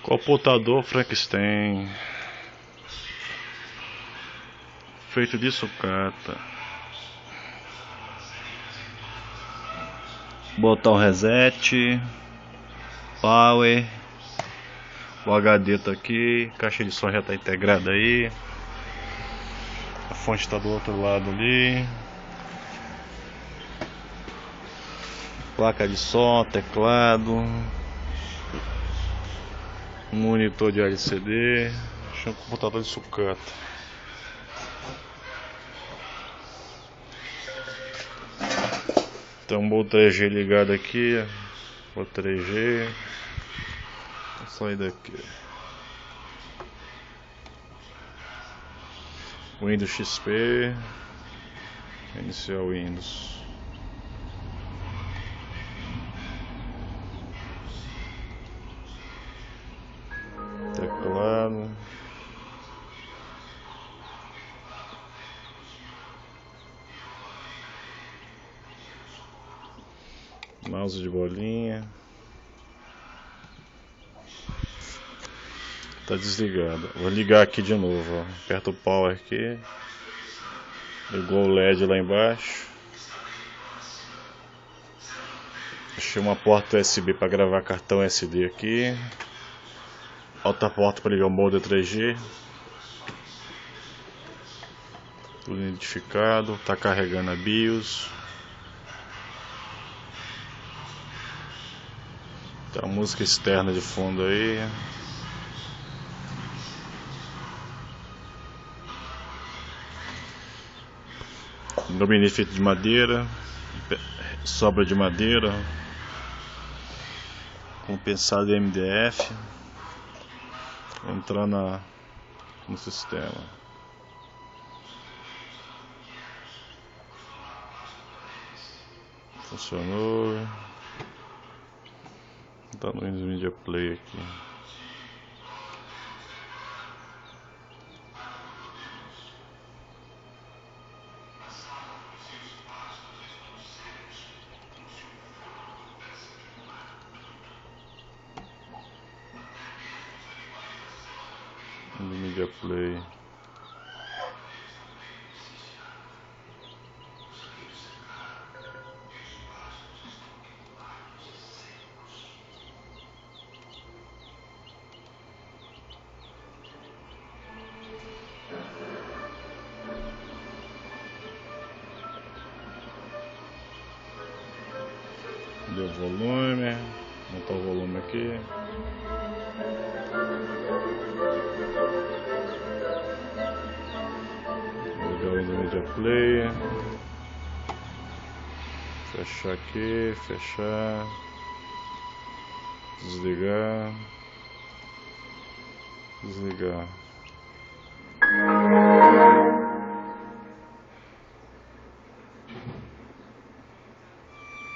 Computador Frankenstein, feito de sucata. Botão reset, power, o HD tá aqui, caixa de som já tá integrada aí, a fonte tá do outro lado ali, placa de som, teclado, monitor de LCD, um computador de sucata. Então o 3G ligado aqui, o 3G, vou sair daqui. Windows XP, iniciar o Windows. Teclado. Mouse de bolinha. Tá desligado. Vou ligar aqui de novo, ó. Aperta o power aqui. Ligou o LED lá embaixo. Achei uma porta USB para gravar cartão SD aqui. Outra porta para ligar o modem 3G. Tudo identificado. Tá carregando a BIOS. Tá a música externa de fundo aí. Gabinete feito de madeira, sobra de madeira, compensado em MDF, entrar no sistema. Funcionou. Tá no Windows Media Player aqui. No Media Player. Deu volume, montar o volume aqui. Ligar o Windows Media Player. Fechar aqui, fechar. Desligar. Desligar.